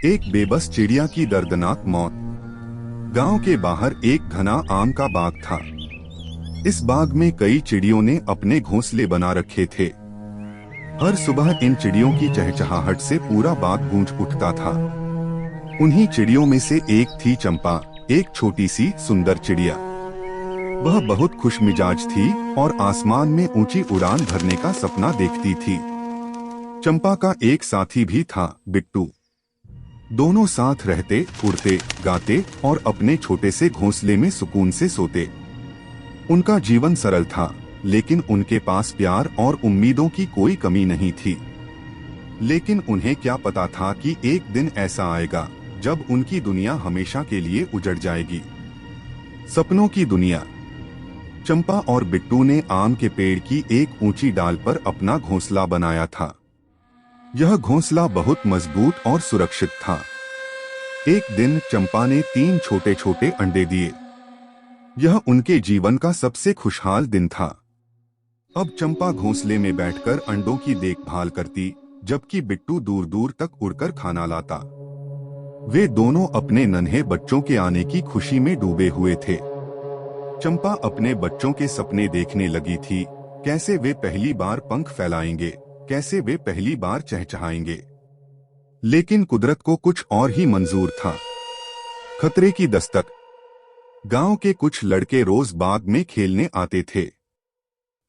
एक बेबस चिड़िया की दर्दनाक मौत। गांव के बाहर एक घना आम का बाग था। इस बाग में कई चिड़ियों ने अपने घोंसले बना रखे थे। हर सुबह इन चिड़ियों की चहचहाहट से पूरा बाग गूंज उठता था। उन्हीं चिड़ियों में से एक थी चंपा, एक छोटी सी सुंदर चिड़िया। वह बहुत खुशमिजाज थी और आसमान में ऊंची उड़ान भरने का सपना देखती थी। चंपा का एक साथी भी था, बिट्टू। दोनों साथ रहते, उड़ते, गाते और अपने छोटे से घोंसले में सुकून से सोते। उनका जीवन सरल था, लेकिन उनके पास प्यार और उम्मीदों की कोई कमी नहीं थी। लेकिन उन्हें क्या पता था कि एक दिन ऐसा आएगा जब उनकी दुनिया हमेशा के लिए उजड़ जाएगी। सपनों की दुनिया। चंपा और बिट्टू ने आम के पेड़ की एक ऊंची डाल पर अपना घोंसला बनाया था। यह घोंसला बहुत मजबूत और सुरक्षित था। एक दिन चंपा ने 3 छोटे छोटे अंडे दिए। यह उनके जीवन का सबसे खुशहाल दिन था। अब चंपा घोंसले में बैठकर अंडों की देखभाल करती, जबकि बिट्टू दूर दूर तक उड़कर खाना लाता। वे दोनों अपने नन्हे बच्चों के आने की खुशी में डूबे हुए थे। चंपा अपने बच्चों के सपने देखने लगी थी, कैसे वे पहली बार पंख फैलाएंगे, कैसे वे पहली बार चहचहाएंगे। लेकिन कुदरत को कुछ और ही मंजूर था। खतरे की दस्तक। गांव के कुछ लड़के रोज बाग में खेलने आते थे।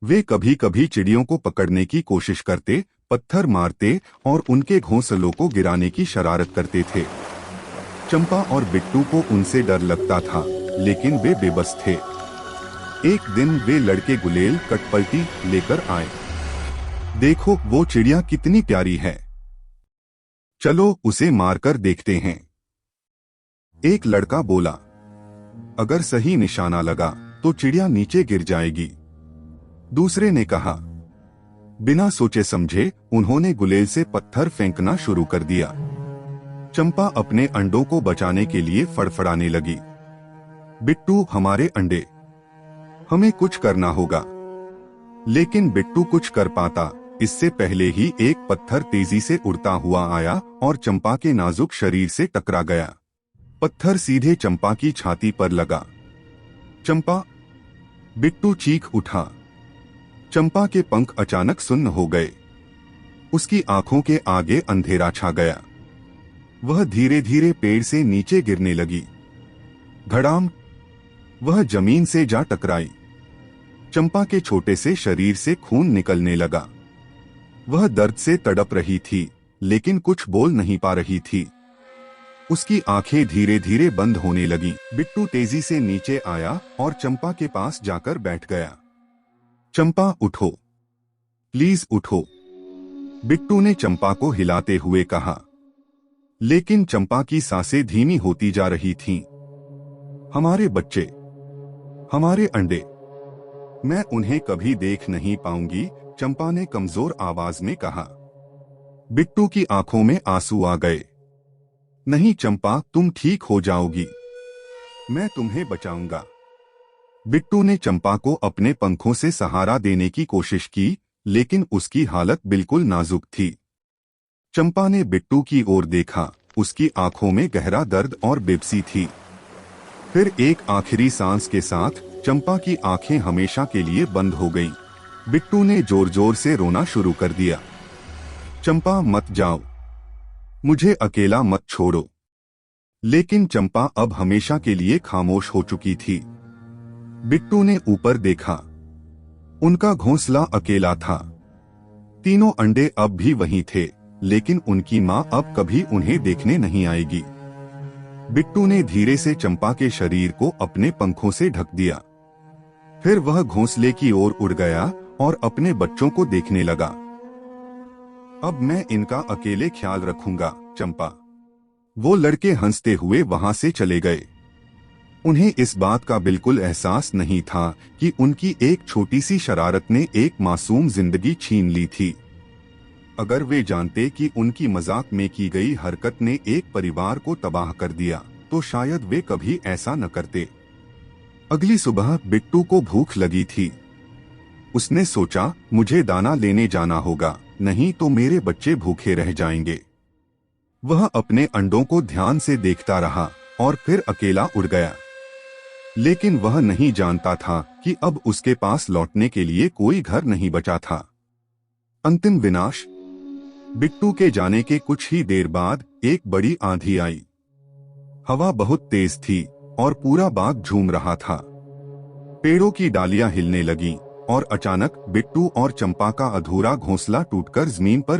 वे कभी कभी चिड़ियों को पकड़ने की कोशिश करते, पत्थर मारते और उनके घोंसलों को गिराने की शरारत करते थे। चंपा और बिट्टू को उनसे डर लगता था, लेकिन वे बेबस थे। एक दिन वे लड़के गुलेल कटपल्टी लेकर आए। देखो, वो चिड़िया कितनी प्यारी है, चलो उसे मारकर देखते हैं। एक लड़का बोला। अगर सही निशाना लगा तो चिड़िया नीचे गिर जाएगी। दूसरे ने कहा। बिना सोचे समझे उन्होंने गुलेल से पत्थर फेंकना शुरू कर दिया। चंपा अपने अंडों को बचाने के लिए फड़फड़ाने लगी। बिट्टू, हमारे अंडे, हमें कुछ करना होगा। लेकिन बिट्टू कुछ कर पाता इससे पहले ही एक पत्थर तेजी से उड़ता हुआ आया और चंपा के नाजुक शरीर से टकरा गया। पत्थर सीधे चंपा की छाती पर लगा। चंपा! बिट्टू चीख उठा। चंपा के पंख अचानक सुन्न हो गए। उसकी आंखों के आगे अंधेरा छा गया। वह धीरे धीरे पेड़ से नीचे गिरने लगी। धड़ाम! वह जमीन से जा टकराई। चंपा के छोटे से शरीर से खून निकलने लगा। वह दर्द से तड़प रही थी, लेकिन कुछ बोल नहीं पा रही थी। उसकी आंखें धीरे धीरे बंद होने लगी। बिट्टू तेजी से नीचे आया और चंपा के पास जाकर बैठ गया। चंपा, उठो, प्लीज उठो, बिट्टू ने चंपा को हिलाते हुए कहा। लेकिन चंपा की सांसें धीमी होती जा रही थीं। हमारे बच्चे, हमारे अंडे, मैं उन्हें कभी देख नहीं पाऊंगी, चंपा ने कमजोर आवाज में कहा। बिट्टू की आंखों में आंसू आ गए। नहीं चंपा, तुम ठीक हो जाओगी, मैं तुम्हें बचाऊंगा। बिट्टू ने चंपा को अपने पंखों से सहारा देने की कोशिश की, लेकिन उसकी हालत बिल्कुल नाजुक थी। चंपा ने बिट्टू की ओर देखा, उसकी आंखों में गहरा दर्द और बेबसी थी। फिर एक आखिरी सांस के साथ चंपा की आंखें हमेशा के लिए बंद हो गईं। बिट्टू ने जोर जोर से रोना शुरू कर दिया। चंपा, मत जाओ, मुझे अकेला मत छोड़ो। लेकिन चंपा अब हमेशा के लिए खामोश हो चुकी थी। बिट्टू ने ऊपर देखा। उनका घोंसला अकेला था। तीनों अंडे अब भी वहीं थे, लेकिन उनकी मां अब कभी उन्हें देखने नहीं आएगी। बिट्टू ने धीरे से चंपा के शरीर को अपने पंखों से ढक दिया। फिर वह घोंसले की ओर उड़ गया और अपने बच्चों को देखने लगा। अब मैं इनका अकेले ख्याल रखूंगा, चंपा। वो लड़के हंसते हुए वहां से चले गए। उन्हें इस बात का बिल्कुल एहसास नहीं था कि उनकी एक छोटी सी शरारत ने एक मासूम जिंदगी छीन ली थी। अगर वे जानते कि उनकी मजाक में की गई हरकत ने एक परिवार को तबाह कर दिया, तो शायद वे कभी ऐसा न करते। अगली सुबह बिट्टू को भूख लगी थी। उसने सोचा, मुझे दाना लेने जाना होगा, नहीं तो मेरे बच्चे भूखे रह जाएंगे। वह अपने अंडों को ध्यान से देखता रहा और फिर अकेला उड़ गया। लेकिन वह नहीं जानता था कि अब उसके पास लौटने के लिए कोई घर नहीं बचा था। अंतिम विनाश। बिट्टू के जाने के कुछ ही देर बाद एक बड़ी आंधी आई। हवा बहुत तेज थी और पूरा बाग झूम रहा था। पेड़ों की डालियां हिलने लगीं और अचानक बिट्टू और चंपा का अधूरा घोंसला टूटकर जमीन पर